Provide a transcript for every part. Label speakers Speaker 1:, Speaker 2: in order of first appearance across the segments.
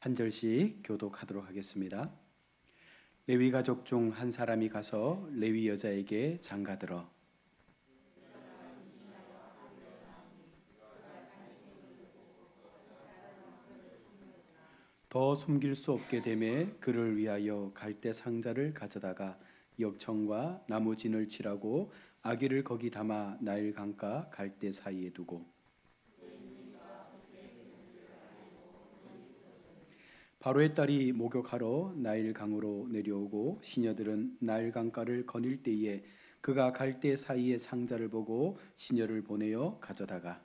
Speaker 1: 한 절씩 교독하도록 하겠습니다. 레위 가족 중 한 사람이 가서 레위 여자에게 장가들어 더 숨길 수 없게 되매 그를 위하여 갈대 상자를 가져다가 역청과 나무 진을 칠하고 아기를 거기 담아 나일 강가 갈대 사이에 두고 바로의 딸이 목욕하러 나일 강으로 내려오고 시녀들은 나일 강가를 거닐 때에 그가 갈대 사이의 상자를 보고 시녀를 보내어 가져다가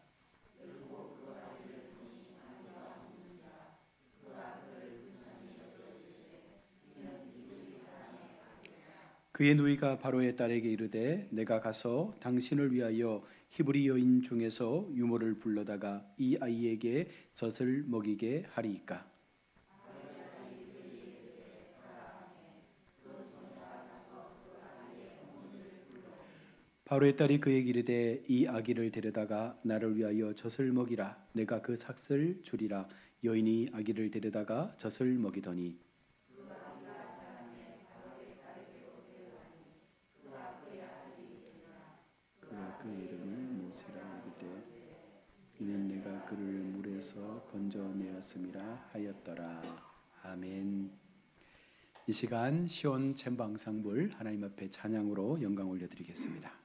Speaker 1: 그의 누이가 바로의 딸에게 이르되 내가 가서 당신을 위하여 히브리 여인 중에서 유모를 불러다가 이 아이에게 젖을 먹이게 하리이까. 바로의 딸이 그에게 이르되 이 아기를 데려다가 나를 위하여 젖을 먹이라. 내가 그 삭을 주리라. 여인이 아기를 데려다가 젖을 먹이더니 그가 그 이름을 모세라 이르되 이는 내가 그를 물에서 건져내었음이라 하였더라. 아멘. 이 시간 시온 챔방상불 하나님 앞에 찬양으로 영광 올려드리겠습니다.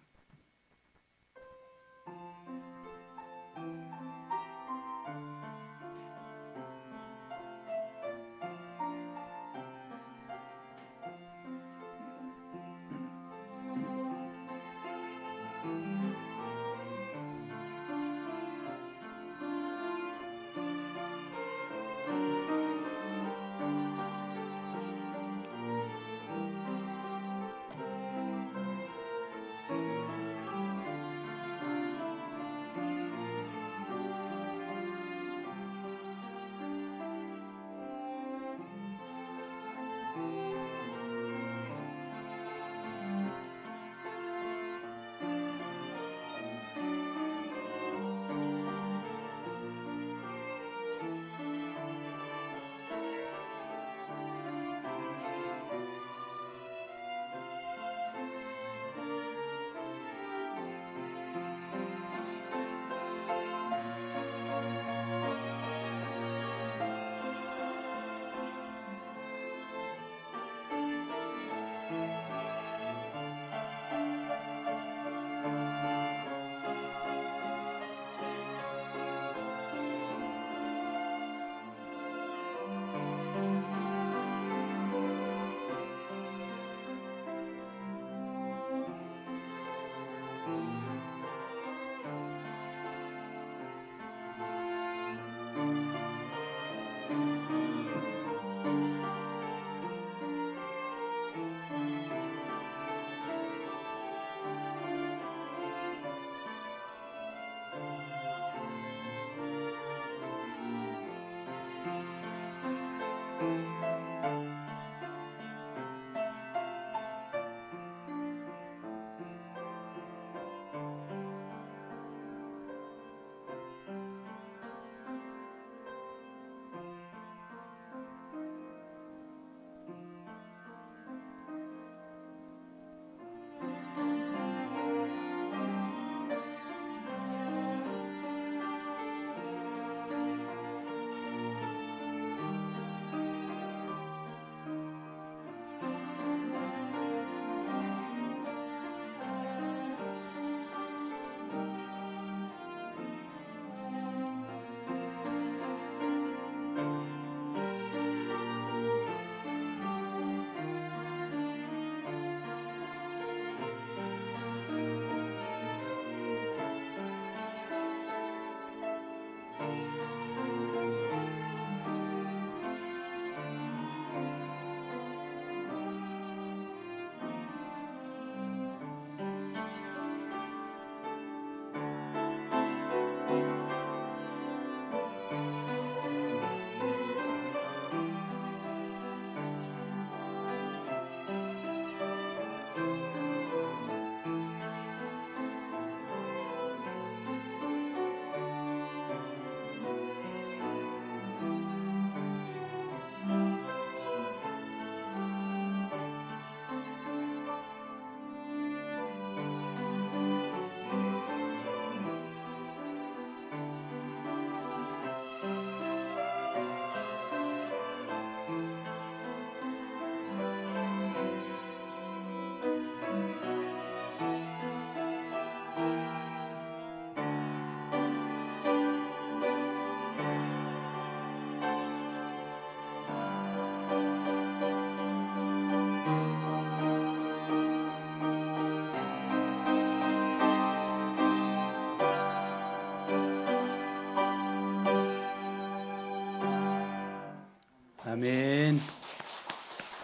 Speaker 1: 아멘.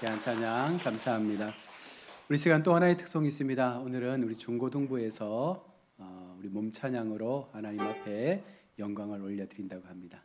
Speaker 1: 귀한 찬양 감사합니다. 우리 시간 또 하나의 특성이 있습니다. 오늘은 우리 중고등부에서 우리 몸 찬양으로 하나님 앞에 영광을 올려드린다고 합니다.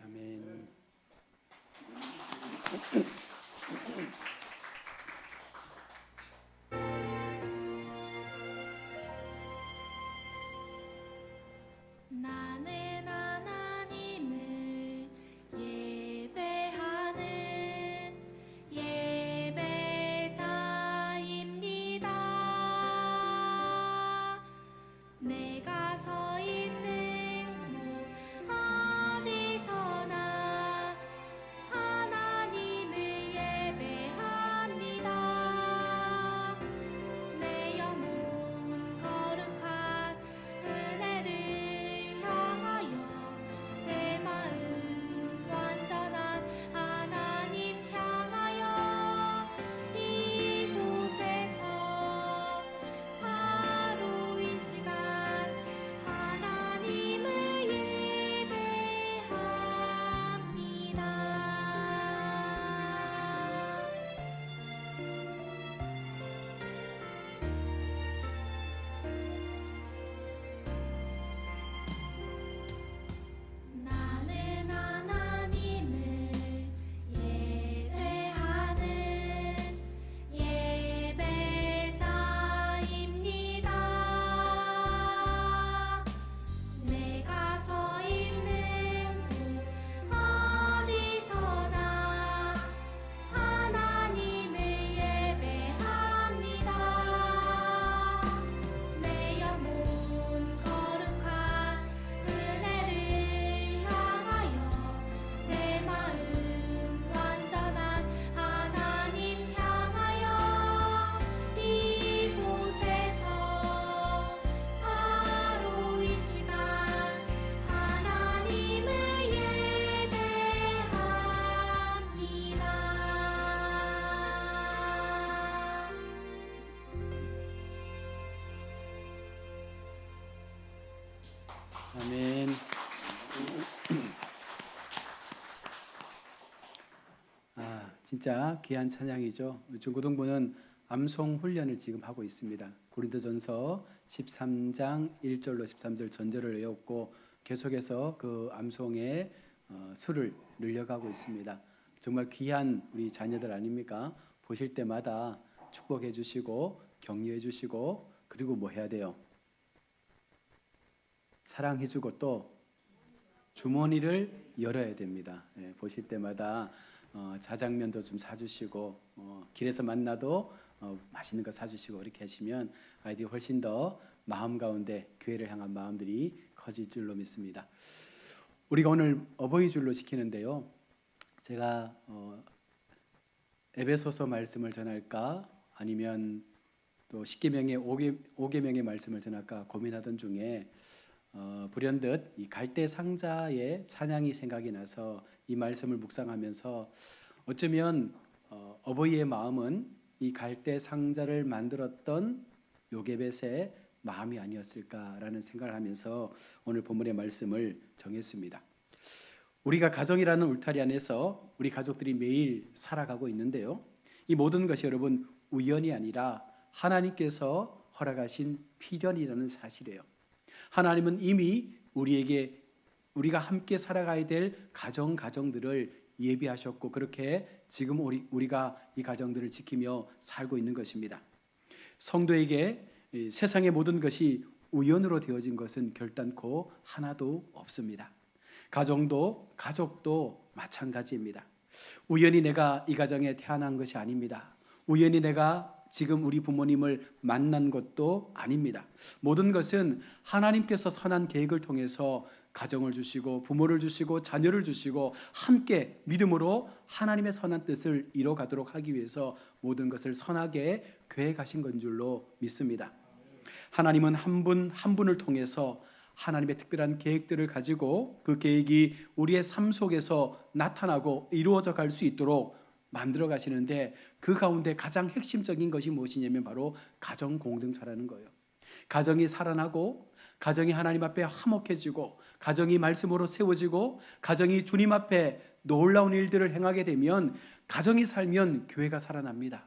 Speaker 1: 아멘.
Speaker 2: 나는 하나님을 예배하는 예배자입니다. 내가 서 있는 곳 어디서나 하나님을 예배합니다. 내 영혼 거룩한 은혜를 향하여 내 마음 완전한 하나님 향하여 이곳에서 바로 이 시간 하나님을 예배합니다. 나는 하나님을 예배하는 예배자입니다. 내가 서 있는 곳 어디서나 하나님을 예배합니다. 내 영혼 거룩한 은혜를 향하여 내 마음 완전한 하나님 향하여 이곳에서 바로 이 시간 하나님을 예배합니다.
Speaker 1: 아멘. 진짜 귀한 찬양이죠. 중고등부는 암송 훈련을 지금 하고 있습니다. 고린도전서 13장 1절로 13절 전절을 외웠고 계속해서 그 암송의 수를 늘려가고 있습니다. 정말 귀한 우리 자녀들 아닙니까? 보실 때마다 축복해 주시고 격려해 주시고 그리고 뭐 해야 돼요? 사랑해 주고 또 주머니를 열어야 됩니다. 보실 때마다 자장면도 좀 사주시고 길에서 만나도 맛있는 거 사주시고 이렇게 하시면 아이들이 훨씬 더 마음 가운데 교회를 향한 마음들이 커질 줄로 믿습니다. 우리가 오늘 어버이 줄로 지키는데요. 제가 에베소서 말씀을 전할까 아니면 또 십계명의 5계명의 말씀을 전할까 고민하던 중에 불현듯 이 갈대 상자의 찬양이 생각이 나서 이 말씀을 묵상하면서 어쩌면 어버이의 마음은 이 갈대 상자를 만들었던 요게벳의 마음이 아니었을까라는 생각을 하면서 오늘 본문의 말씀을 정했습니다. 우리가 가정이라는 울타리 안에서 우리 가족들이 매일 살아가고 있는데요. 이 모든 것이 여러분 우연이 아니라 하나님께서 허락하신 필연이라는 사실이에요. 하나님은 이미 우리에게 우리가 함께 살아가야 될 가정들을 예비하셨고 그렇게 지금 우리가 이 가정들을 지키며 살고 있는 것입니다. 성도에게 세상의 모든 것이 우연으로 되어진 것은 결단코 하나도 없습니다. 가족도 마찬가지입니다. 우연히 내가 이 가정에 태어난 것이 아닙니다. 우연히 내가 지금 우리 부모님을 만난 것도 아닙니다. 모든 것은 하나님께서 선한 계획을 통해서 가정을 주시고 부모를 주시고 자녀를 주시고 함께 믿음으로 하나님의 선한 뜻을 이뤄가도록 하기 위해서 모든 것을 선하게 계획하신 건 줄로 믿습니다. 하나님은 한 분 한 분을 통해서 하나님의 특별한 계획들을 가지고 그 계획이 우리의 삶 속에서 나타나고 이루어져 갈 수 있도록 만들어 가시는데 그 가운데 가장 핵심적인 것이 무엇이냐면 바로 가정 공동체라는 거예요. 가정이 살아나고 가정이 하나님 앞에 화목해지고 가정이 말씀으로 세워지고 가정이 주님 앞에 놀라운 일들을 행하게 되면 가정이 살면 교회가 살아납니다.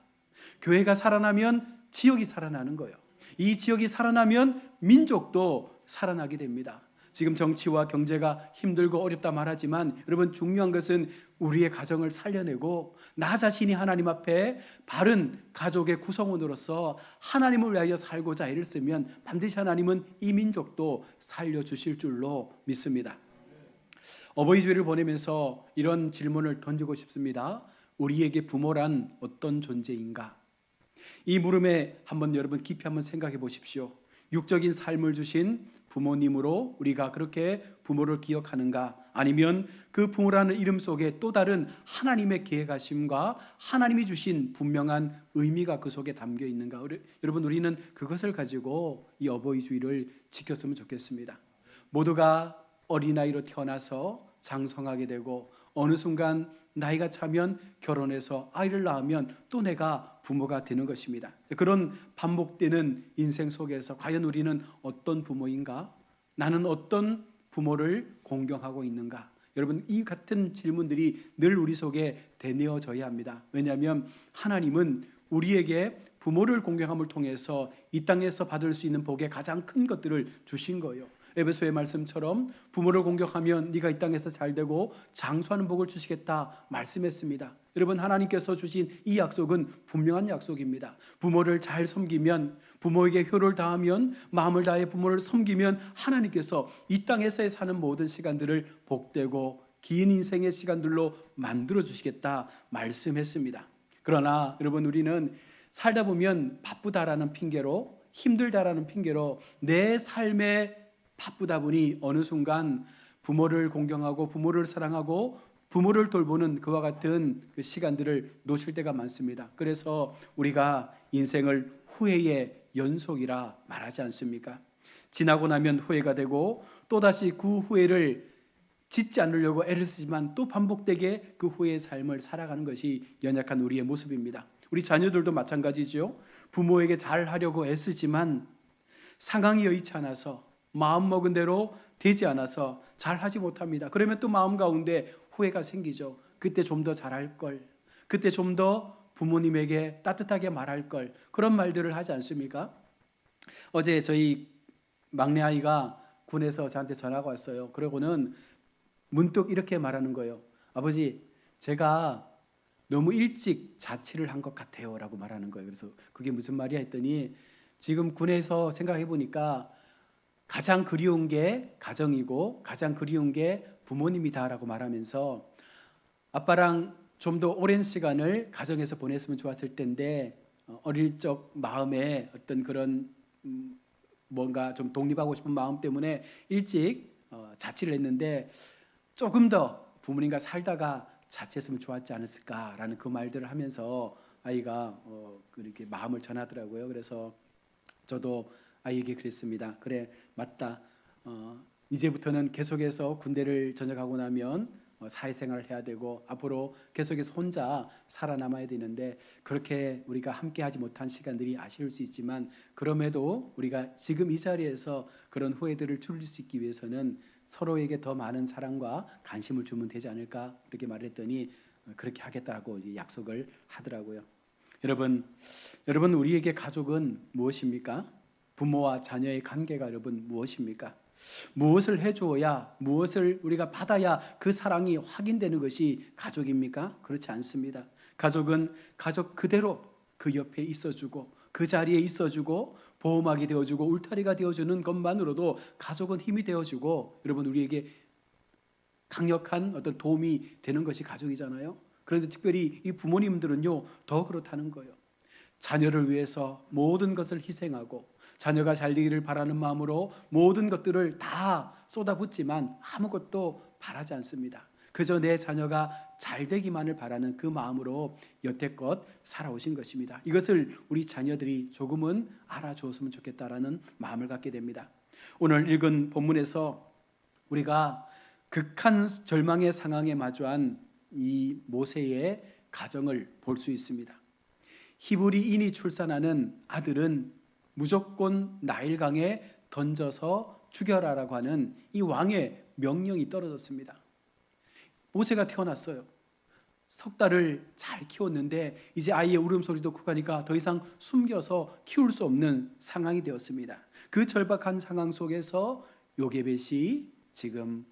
Speaker 1: 교회가 살아나면 지역이 살아나는 거예요. 이 지역이 살아나면 민족도 살아나게 됩니다. 지금 정치와 경제가 힘들고 어렵다 말하지만 여러분 중요한 것은 우리의 가정을 살려내고 나 자신이 하나님 앞에 바른 가족의 구성원으로서 하나님을 위하여 살고자 애를 쓰면 반드시 하나님은 이 민족도 살려주실 줄로 믿습니다. 어버이 주일을 보내면서 이런 질문을 던지고 싶습니다. 우리에게 부모란 어떤 존재인가? 이 물음에 한번 여러분 깊이 한번 생각해 보십시오. 육적인 삶을 주신 부모님으로 우리가 그렇게 부모를 기억하는가? 아니면 그 부모라는 이름 속에 또 다른 하나님의 계획하심과 하나님이 주신 분명한 의미가 그 속에 담겨 있는가? 여러분 우리는 그것을 가지고 이 어버이 주일을 지켰으면 좋겠습니다. 모두가 어린아이로 태어나서 장성하게 되고 어느 순간 나이가 차면 결혼해서 아이를 낳으면 또 내가 부모가 되는 것입니다. 그런 반복되는 인생 속에서 과연 우리는 어떤 부모인가? 나는 어떤 부모를 공경하고 있는가? 여러분 이 같은 질문들이 늘 우리 속에 되뇌어져야 합니다. 왜냐하면 하나님은 우리에게 부모를 공경함을 통해서 이 땅에서 받을 수 있는 복의 가장 큰 것들을 주신 거예요. 에베소의 말씀처럼 부모를 공경하면 네가 이 땅에서 잘되고 장수하는 복을 주시겠다 말씀했습니다. 여러분 하나님께서 주신 이 약속은 분명한 약속입니다. 부모를 잘 섬기면 부모에게 효를 다하면 마음을 다해 부모를 섬기면 하나님께서 이 땅에서 사는 모든 시간들을 복되고 긴 인생의 시간들로 만들어 주시겠다 말씀했습니다. 그러나 여러분 우리는 살다 보면 바쁘다라는 핑계로 힘들다라는 핑계로 내 삶에 바쁘다 보니 어느 순간 부모를 공경하고 부모를 사랑하고 부모를 돌보는 그와 같은 그 시간들을 놓칠 때가 많습니다. 그래서 우리가 인생을 후회의 연속이라 말하지 않습니까? 지나고 나면 후회가 되고 또다시 그 후회를 짓지 않으려고 애를 쓰지만 또 반복되게 그 후회의 삶을 살아가는 것이 연약한 우리의 모습입니다. 우리 자녀들도 마찬가지죠. 부모에게 잘하려고 애쓰지만 상황이 여의치 않아서 마음먹은 대로 되지 않아서 잘하지 못합니다. 그러면 또 마음 가운데 후회가 생기죠. 그때 좀 더 잘할 걸, 그때 좀 더 부모님에게 따뜻하게 말할 걸, 그런 말들을 하지 않습니까? 어제 저희 막내 아이가 군에서 저한테 전화가 왔어요. 그러고는 문득 이렇게 말하는 거예요. 아버지, 제가 너무 일찍 자취를 한 것 같아요 라고 말하는 거예요. 그래서 그게 무슨 말이야 했더니, 지금 군에서 생각해 보니까 가장 그리운 게 가정이고 가장 그리운 게 부모님이다라고 말하면서, 아빠랑 좀 더 오랜 시간을 가정에서 보냈으면 좋았을 텐데 어릴 적 마음에 어떤 그런 뭔가 좀 독립하고 싶은 마음 때문에 일찍 자취를 했는데, 조금 더 부모님과 살다가 자취했으면 좋았지 않았을까라는 그 말들을 하면서 아이가 그렇게 마음을 전하더라고요. 그래서 저도 아이에게 그랬습니다. 그래, 맞다. 이제부터는 계속해서 군대를 전역하고 나면 사회생활을 해야 되고 앞으로 계속해서 혼자 살아남아야 되는데, 그렇게 우리가 함께하지 못한 시간들이 아쉬울 수 있지만, 그럼에도 우리가 지금 이 자리에서 그런 후회들을 줄일 수 있기 위해서는 서로에게 더 많은 사랑과 관심을 주면 되지 않을까, 그렇게 말했더니 그렇게 하겠다고 이제 약속을 하더라고요. 여러분 우리에게 가족은 무엇입니까? 부모와 자녀의 관계가 여러분 무엇입니까? 무엇을 해주어야, 무엇을 우리가 받아야 그 사랑이 확인되는 것이 가족입니까? 그렇지 않습니다. 가족은 가족 그대로 그 옆에 있어주고 그 자리에 있어주고 보호막이 되어주고 울타리가 되어주는 것만으로도 가족은 힘이 되어주고, 여러분 우리에게 강력한 어떤 도움이 되는 것이 가족이잖아요. 그런데 특별히 이 부모님들은요 더 그렇다는 거예요. 자녀를 위해서 모든 것을 희생하고 자녀가 잘 되기를 바라는 마음으로 모든 것들을 다 쏟아붓지만 아무것도 바라지 않습니다. 그저 내 자녀가 잘 되기만을 바라는 그 마음으로 여태껏 살아오신 것입니다. 이것을 우리 자녀들이 조금은 알아주었으면 좋겠다라는 마음을 갖게 됩니다. 오늘 읽은 본문에서 우리가 극한 절망의 상황에 마주한 이 모세의 가정을 볼 수 있습니다. 히브리인이 출산하는 아들은 무조건 나일강에 던져서 죽여라라고 하는 이 왕의 명령이 떨어졌습니다. 모세가 태어났어요. 석 달을 잘 키웠는데 이제 아이의 울음소리도 크고 하니까 더 이상 숨겨서 키울 수 없는 상황이 되었습니다. 그 절박한 상황 속에서 요게벳이 지금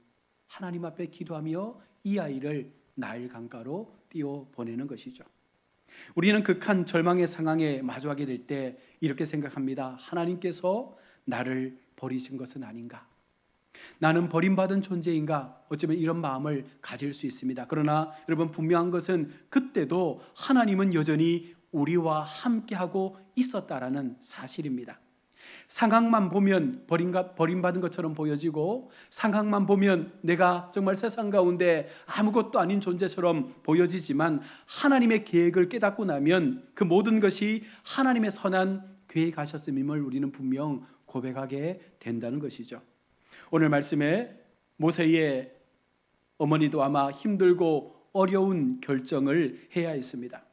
Speaker 1: 하나님 앞에 기도하며 이 아이를 나일 강가로 띄워 보내는 것이죠. 우리는 극한 절망의 상황에 마주하게 될 때 이렇게 생각합니다. 하나님께서 나를 버리신 것은 아닌가? 나는 버림받은 존재인가? 어쩌면 이런 마음을 가질 수 있습니다. 그러나 여러분, 분명한 것은 그때도 하나님은 여전히 우리와 함께하고 있었다라는 사실입니다. 상황만 보면 버림받은 것처럼 보여지고, 상황만 보면 내가 정말 세상 가운데 아무것도 아닌 존재처럼 보여지지만, 하나님의 계획을 깨닫고 나면 그 모든 것이 하나님의 선한 계획하셨음을 우리는 분명 고백하게 된다는 것이죠. 오늘 말씀에 모세의 어머니도 아마 힘들고 어려운 결정을 해야 했습니다.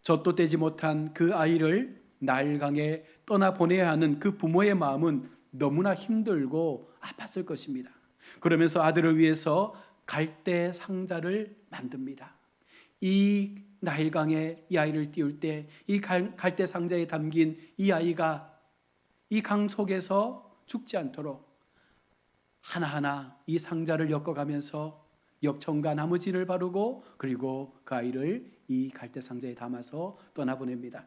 Speaker 1: 젖도 떼지 못한 그 아이를 나일강에 떠나보내야 하는 그 부모의 마음은 너무나 힘들고 아팠을 것입니다. 그러면서 아들을 위해서 갈대 상자를 만듭니다. 이 나일강에 이 아이를 띄울 때 이 갈대 상자에 담긴 이 아이가 이 강 속에서 죽지 않도록 하나하나 이 상자를 엮어가면서 엽청과 나무진을 바르고, 그리고 그 아이를 이 갈대 상자에 담아서 떠나보냅니다.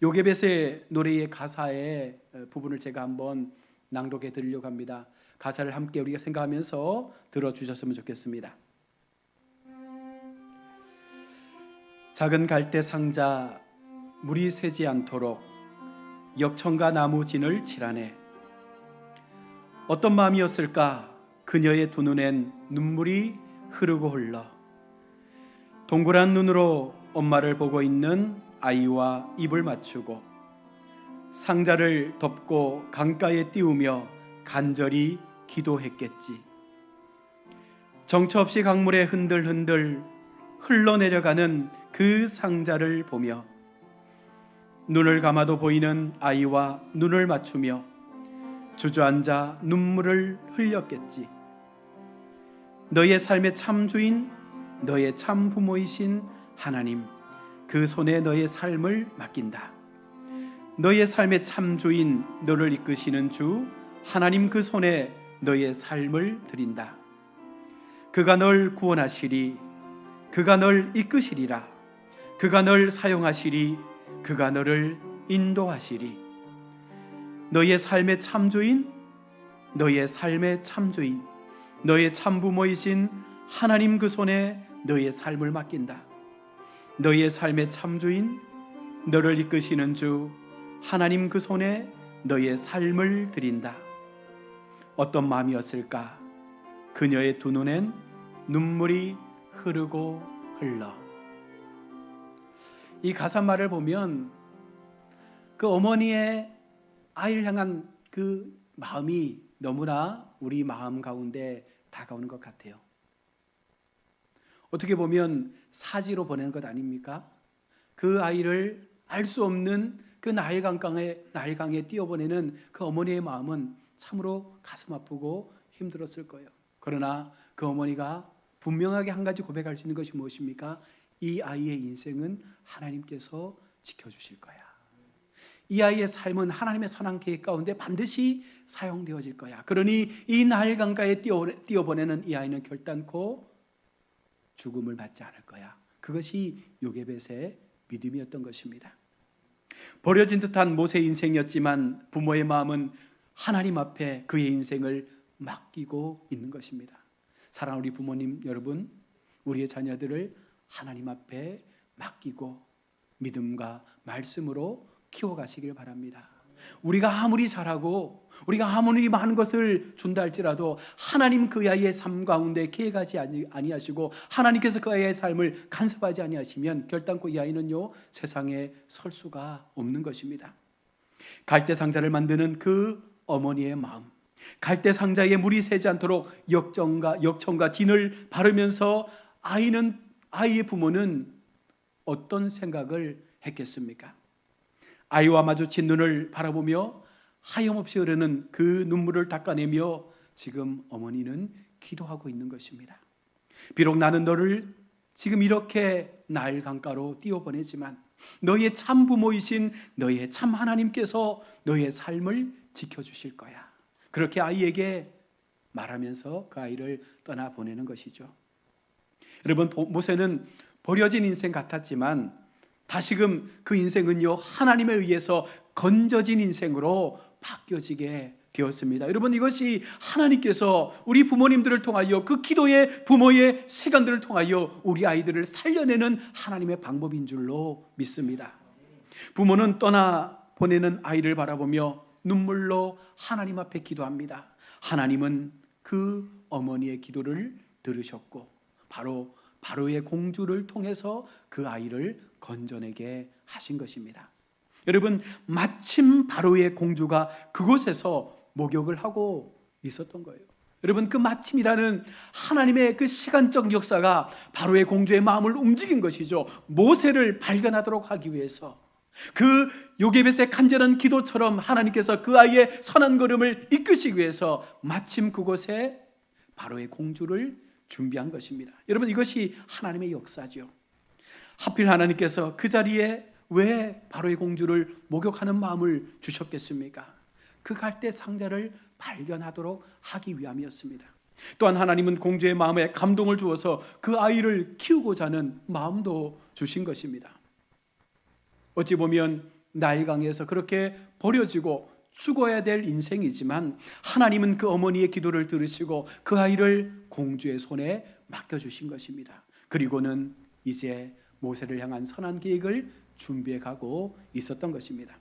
Speaker 1: 요게벳의 노래의 가사의 부분을 제가 한번 낭독해 드리려고 합니다. 가사를 함께 우리가 생각하면서 들어주셨으면 좋겠습니다. 작은 갈대 상자 물이 새지 않도록 엽청과 나무진을 칠하네. 어떤 마음이었을까? 그녀의 두 눈엔 눈물이 흐르고 흘러. 동그란 눈으로 엄마를 보고 있는 아이와 입을 맞추고 상자를 덮고 강가에 띄우며 간절히 기도했겠지. 정처 없이 강물에 흔들흔들 흘러내려가는 그 상자를 보며 눈을 감아도 보이는 아이와 눈을 맞추며 주저앉아 눈물을 흘렸겠지. 너의 삶의 참 주인, 너의 참 부모이신 하나님 그 손에 너의 삶을 맡긴다. 너의 삶의 참주인 너를 이끄시는 주 하나님 그 손에 너의 삶을 드린다. 그가 널 구원하시리. 그가 널 이끄시리라. 그가 널 사용하시리. 그가 너를 인도하시리. 너의 삶의 참주인, 너의 삶의 참주인, 너의 참부모이신 하나님 그 손에 너의 삶을 맡긴다. 너의 삶의 참주인, 너를 이끄시는 주 하나님 그 손에 너의 삶을 드린다. 어떤 마음이었을까? 그녀의 두 눈엔 눈물이 흐르고 흘러. 이 가사말을 보면 그 어머니의 아이를 향한 그 마음이 너무나 우리 마음 가운데 다가오는 것 같아요. 어떻게 보면 사지로 보내는 것 아닙니까? 그 아이를 알 수 없는 그 나일강에 띄어보내는 그 어머니의 마음은 참으로 가슴 아프고 힘들었을 거예요. 그러나 그 어머니가 분명하게 한 가지 고백할 수 있는 것이 무엇입니까? 이 아이의 인생은 하나님께서 지켜주실 거야. 이 아이의 삶은 하나님의 선한 계획 가운데 반드시 사용되어질 거야. 그러니 이 나일강가에 띄어보내는 이 아이는 결단코 죽음을 맞지 않을 거야. 그것이 요게벳의 믿음이었던 것입니다. 버려진 듯한 모세의 인생이었지만 부모의 마음은 하나님 앞에 그의 인생을 맡기고 있는 것입니다. 사랑하는 우리 부모님 여러분, 우리의 자녀들을 하나님 앞에 맡기고 믿음과 말씀으로 키워가시길 바랍니다. 우리가 아무리 잘하고 우리가 아무리 많은 것을 준다 할지라도 하나님 그 아이의 삶 가운데 계획하지 아니하시고 하나님께서 그 아이의 삶을 간섭하지 아니하시면 결단코 이 아이는요 세상에 설 수가 없는 것입니다. 갈대 상자를 만드는 그 어머니의 마음, 갈대 상자에 물이 새지 않도록 역청과 진을 바르면서 아이의 부모는 어떤 생각을 했겠습니까? 아이와 마주친 눈을 바라보며 하염없이 흐르는 그 눈물을 닦아내며 지금 어머니는 기도하고 있는 것입니다. 비록 나는 너를 지금 이렇게 나일 강가로 띄워보내지만 너의 참 부모이신 너의 참 하나님께서 너의 삶을 지켜주실 거야. 그렇게 아이에게 말하면서 그 아이를 떠나보내는 것이죠. 여러분, 모세는 버려진 인생 같았지만 다시금 그 인생은요 하나님에 의해서 건져진 인생으로 바뀌어지게 되었습니다. 여러분, 이것이 하나님께서 우리 부모님들을 통하여 그 기도의 부모의 시간들을 통하여 우리 아이들을 살려내는 하나님의 방법인 줄로 믿습니다. 부모는 떠나보내는 아이를 바라보며 눈물로 하나님 앞에 기도합니다. 하나님은 그 어머니의 기도를 들으셨고 바로의 공주를 통해서 그 아이를 건져내게 하신 것입니다. 여러분, 마침 바로의 공주가 그곳에서 목욕을 하고 있었던 거예요. 여러분, 그 마침이라는 하나님의 그 시간적 역사가 바로의 공주의 마음을 움직인 것이죠. 모세를 발견하도록 하기 위해서 그 요게벳의 간절한 기도처럼 하나님께서 그 아이의 선한 걸음을 이끄시기 위해서 마침 그곳에 바로의 공주를 준비한 것입니다. 여러분, 이것이 하나님의 역사죠. 하필 하나님께서 그 자리에 왜 바로의 공주를 목욕하는 마음을 주셨겠습니까? 그 갈대 상자를 발견하도록 하기 위함이었습니다. 또한 하나님은 공주의 마음에 감동을 주어서 그 아이를 키우고자 하는 마음도 주신 것입니다. 어찌 보면 나일강에서 그렇게 버려지고 죽어야 될 인생이지만 하나님은 그 어머니의 기도를 들으시고 그 아이를 공주의 손에 맡겨주신 것입니다. 그리고는 이제 모세를 향한 선한 계획을 준비해 가고 있었던 것입니다.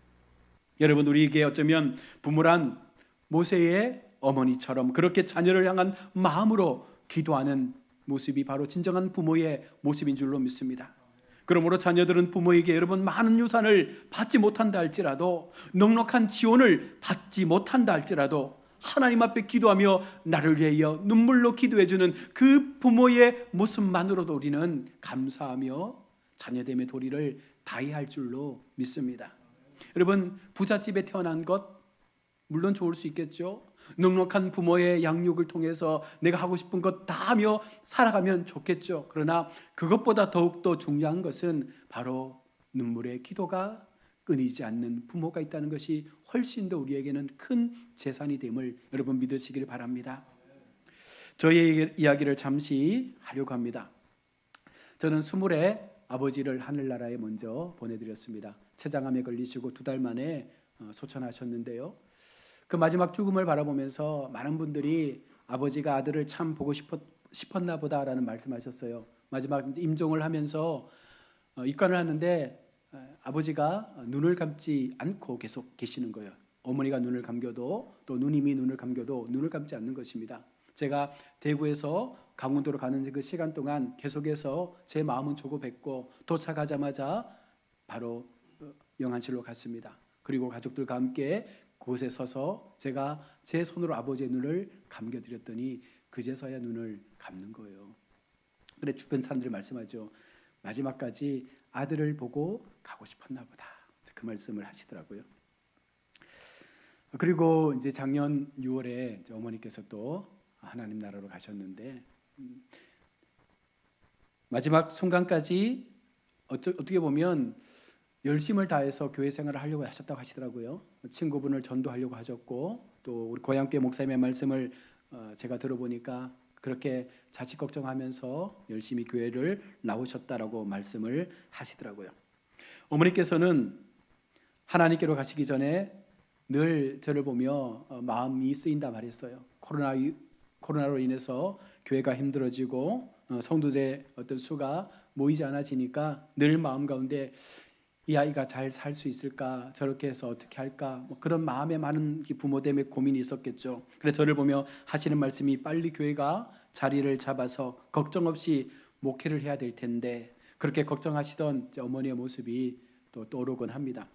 Speaker 1: 여러분, 우리에게 어쩌면 부모란 모세의 어머니처럼 그렇게 자녀를 향한 마음으로 기도하는 모습이 바로 진정한 부모의 모습인 줄로 믿습니다. 그러므로 자녀들은 부모에게 여러분 많은 유산을 받지 못한다 할지라도 넉넉한 지원을 받지 못한다 할지라도 하나님 앞에 기도하며 나를 위하여 눈물로 기도해주는 그 부모의 모습만으로도 우리는 감사하며 자녀됨의 도리를 다해야 할 줄로 믿습니다. 여러분, 부잣집에 태어난 것 물론 좋을 수 있겠죠. 넉넉한 부모의 양육을 통해서 내가 하고 싶은 것 다 하며 살아가면 좋겠죠. 그러나 그것보다 더욱더 중요한 것은 바로 눈물의 기도가 끊이지 않는 부모가 있다는 것이 훨씬 더 우리에게는 큰 재산이 됨을 여러분 믿으시길 바랍니다. 저의 이야기를 잠시 하려고 합니다. 저는 20에 아버지를 하늘나라에 먼저 보내드렸습니다. 췌장암에 걸리시고 2달 만에 소천하셨는데요. 그 마지막 죽음을 바라보면서 많은 분들이 아버지가 아들을 참 보고 싶었나 보다라는 말씀하셨어요. 마지막 임종을 하면서 입관을 하는데 아버지가 눈을 감지 않고 계속 계시는 거예요. 어머니가 눈을 감겨도 또 누님이 눈을 감겨도 눈을 감지 않는 것입니다. 제가 대구에서 강원도로 가는 그 시간 동안 계속해서 제 마음은 조급했고 도착하자마자 바로 영안실로 갔습니다. 그리고 가족들과 함께 그곳에 서서 제가 제 손으로 아버지의 눈을 감겨드렸더니 그제서야 눈을 감는 거예요. 그래 주변 사람들이 말씀하죠. 마지막까지 아들을 보고 가고 싶었나 보다. 그 말씀을 하시더라고요. 그리고 이제 작년 6월에 이제 어머니께서 또 하나님 나라로 가셨는데 마지막 순간까지 어떻게 보면 열심을 다해서 교회 생활을 하려고 하셨다고 하시더라고요. 친구분을 전도하려고 하셨고 또 우리 고향교회 목사님의 말씀을 제가 들어보니까 그렇게 자식 걱정하면서 열심히 교회를 나오셨다라고 말씀을 하시더라고요. 어머니께서는 하나님께로 가시기 전에 늘 저를 보며 마음이 쓰인다 말했어요. 코로나로 인해서 교회가 힘들어지고 성도들의 어떤 수가 모이지 않아지니까 늘 마음 가운데 이 아이가 잘 살 수 있을까? 저렇게 해서 어떻게 할까? 그런 마음에 많은 부모 때문에 고민이 있었겠죠. 그래서 저를 보며 하시는 말씀이 빨리 교회가 자리를 잡아서 걱정 없이 목회를 해야 될 텐데 그렇게 걱정하시던 어머니의 모습이 또 떠오르곤 합니다.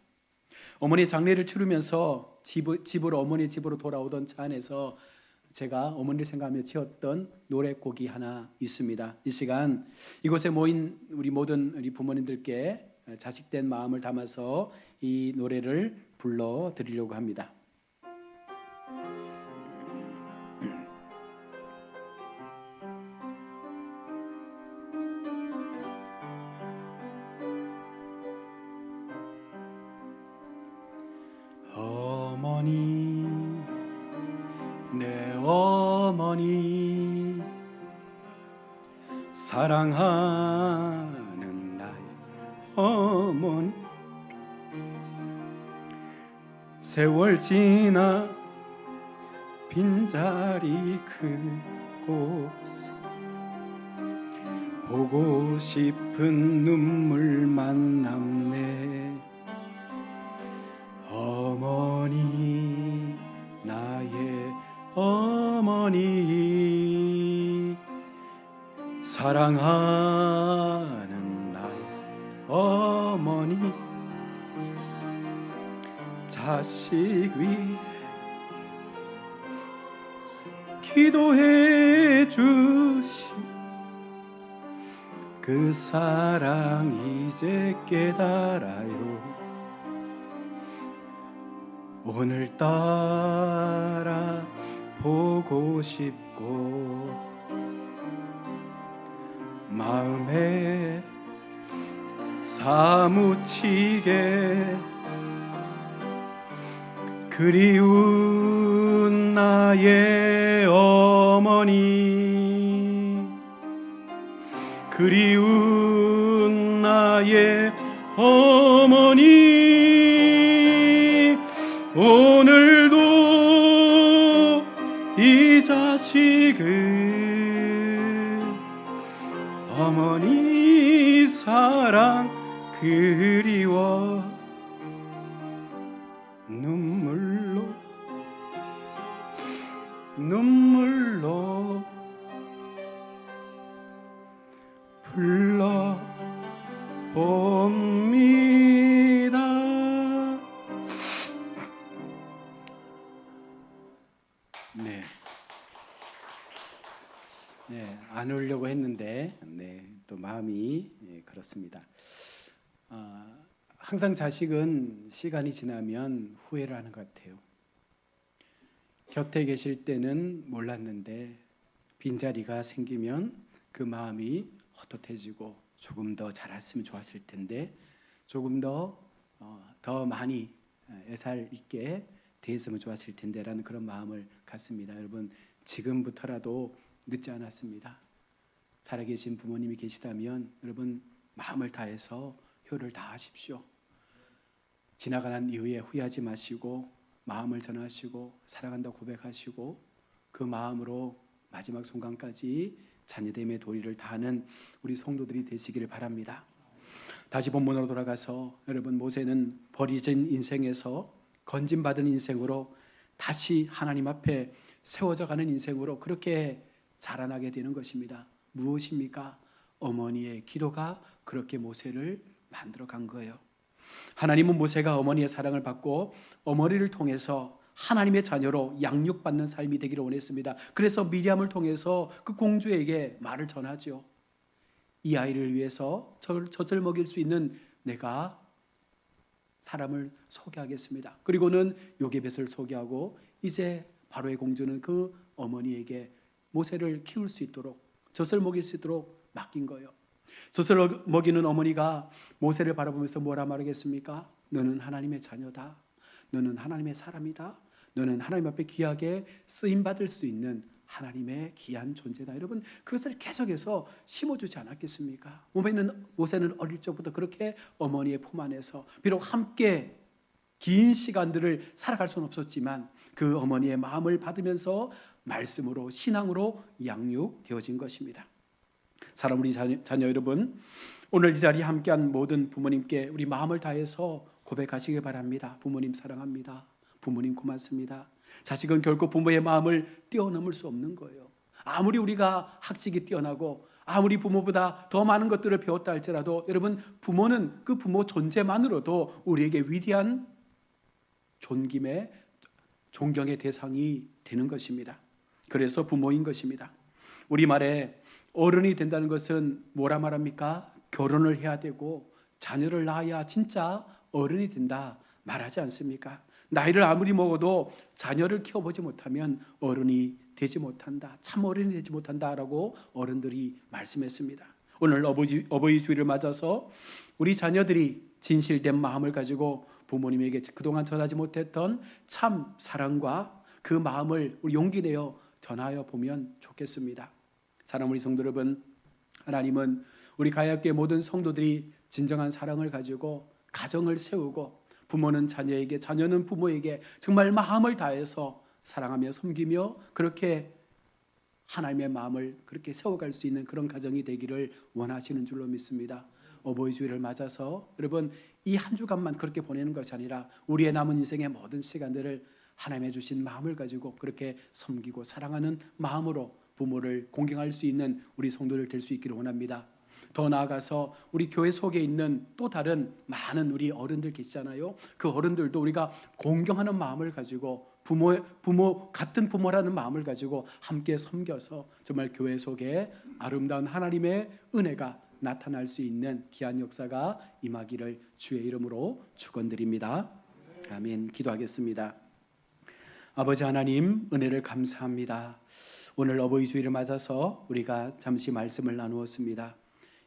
Speaker 1: 어머니 장례를 치르면서 어머니 집으로 돌아오던 차 안에서 제가 어머니를 생각하며 지었던 노래곡이 하나 있습니다. 이 시간 이곳에 모인 우리 모든 우리 부모님들께 자식된 마음을 담아서 이 노래를 불러드리려고 합니다. 어머니 내 어머니 사랑하는 나의 어머니 세월 지나 빈자리 그곳에 보고 싶은 눈물만 남네 어머니 나의 어머니 사랑하는 나의 어머니 자식 위해 기도해 주신 그 사랑 이제 깨달아요 오늘따라 보고 싶고 마음에 사무치게 그리운 나의 어머니 그리운 나의 어머니 오늘도 이 자식은 어머니 사랑 그리워 눈물로 불러봅니다. 안 울려고 했는데 또 마음이 그렇습니다. 항상 자식은 시간이 지나면 후회를 하는 것 같아요. 곁에 계실 때는 몰랐는데 빈자리가 생기면 그 마음이 헛헛해지고 조금 더 잘했으면 좋았을 텐데 조금 더 많이 애살 있게 대했으면 좋았을 텐데라는 그런 마음을 갖습니다. 여러분, 지금부터라도 늦지 않았습니다. 살아계신 부모님이 계시다면 여러분 마음을 다해서 효를 다하십시오. 지나가는 이후에 후회하지 마시고 마음을 전하시고 사랑한다 고백하시고 그 마음으로 마지막 순간까지 자녀됨의 도리를 다하는 우리 성도들이 되시기를 바랍니다. 다시 본문으로 돌아가서 여러분, 모세는 버려진 인생에서 건진받은 인생으로 다시 하나님 앞에 세워져 가는 인생으로 그렇게 자라나게 되는 것입니다. 무엇입니까? 어머니의 기도가 그렇게 모세를 만들어 간 거예요. 하나님은 모세가 어머니의 사랑을 받고 어머니를 통해서 하나님의 자녀로 양육받는 삶이 되기를 원했습니다. 그래서 미리암을 통해서 그 공주에게 말을 전하죠. 이 아이를 위해서 젖을 먹일 수 있는 내가 사람을 소개하겠습니다. 그리고는 요게벳을 소개하고 이제 바로의 공주는 그 어머니에게 모세를 키울 수 있도록 젖을 먹일 수 있도록 맡긴 거예요. 젖을 먹이는 어머니가 모세를 바라보면서 뭐라 말하겠습니까? 너는 하나님의 자녀다. 너는 하나님의 사람이다. 너는 하나님 앞에 귀하게 쓰임받을 수 있는 하나님의 귀한 존재다. 여러분, 그것을 계속해서 심어주지 않았겠습니까? 모세는 어릴 적부터 그렇게 어머니의 품 안에서 비록 함께 긴 시간들을 살아갈 수는 없었지만 그 어머니의 마음을 받으면서 말씀으로 신앙으로 양육되어진 것입니다. 사랑 우리 자녀 여러분, 오늘 이 자리에 함께한 모든 부모님께 우리 마음을 다해서 고백하시길 바랍니다. 부모님 사랑합니다. 부모님 고맙습니다. 자식은 결코 부모의 마음을 뛰어넘을 수 없는 거예요. 아무리 우리가 학식이 뛰어나고 아무리 부모보다 더 많은 것들을 배웠다 할지라도 여러분, 부모는 그 부모 존재만으로도 우리에게 위대한 존경의 대상이 되는 것입니다. 그래서 부모인 것입니다. 우리말에 어른이 된다는 것은 뭐라 말합니까? 결혼을 해야 되고 자녀를 낳아야 진짜 어른이 된다 말하지 않습니까? 나이를 아무리 먹어도 자녀를 키워보지 못하면 어른이 되지 못한다. 참 어른이 되지 못한다라고 어른들이 말씀했습니다. 오늘 어버이 주일을 맞아서 우리 자녀들이 진실된 마음을 가지고 부모님에게 그동안 전하지 못했던 참 사랑과 그 마음을 우리 용기 내어 전하여 보면 좋겠습니다. 사랑 우리 성도 여러분, 하나님은 우리 가야교회 모든 성도들이 진정한 사랑을 가지고 가정을 세우고 부모는 자녀에게, 자녀는 부모에게 정말 마음을 다해서 사랑하며 섬기며 그렇게 하나님의 마음을 그렇게 세워갈 수 있는 그런 가정이 되기를 원하시는 줄로 믿습니다. 어버이 주일을 맞아서 여러분, 이 한 주간만 그렇게 보내는 것이 아니라 우리의 남은 인생의 모든 시간들을 하나님의 주신 마음을 가지고 그렇게 섬기고 사랑하는 마음으로 부모를 공경할 수 있는 우리 성도들 될 수 있기를 원합니다. 더 나아가서 우리 교회 속에 있는 또 다른 많은 우리 어른들 계시잖아요. 그 어른들도 우리가 공경하는 마음을 가지고 부모 같은 부모라는 마음을 가지고 함께 섬겨서 정말 교회 속에 아름다운 하나님의 은혜가 나타날 수 있는 귀한 역사가 임하기를 주의 이름으로 축원드립니다. 아멘. 기도하겠습니다. 아버지 하나님, 은혜를 감사합니다. 오늘 어버이 주일을 맞아서 우리가 잠시 말씀을 나누었습니다.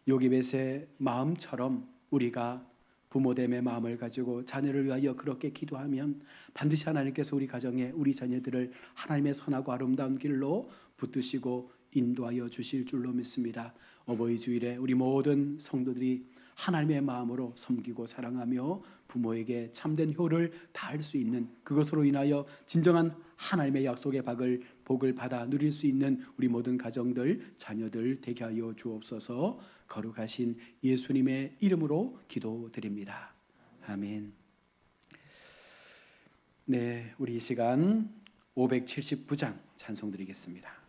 Speaker 1: 요게벳의 마음처럼 우리가 부모됨의 마음을 가지고 자녀를 위하여 그렇게 기도하면 반드시 하나님께서 우리 가정에 우리 자녀들을 하나님의 선하고 아름다운 길로 붙드시고 인도하여 주실 줄로 믿습니다. 어버이 주일에 우리 모든 성도들이 하나님의 마음으로 섬기고 사랑하며 부모에게 참된 효를 다할 수 있는, 그것으로 인하여 진정한 하나님의 약속의 복을 받아 누릴 수 있는 우리 모든 가정들, 자녀들 되게 하여 주옵소서. 거룩하신 예수님의 이름으로 기도드립니다. 아멘. 네, 우리 이 시간 579장 찬송 드리겠습니다.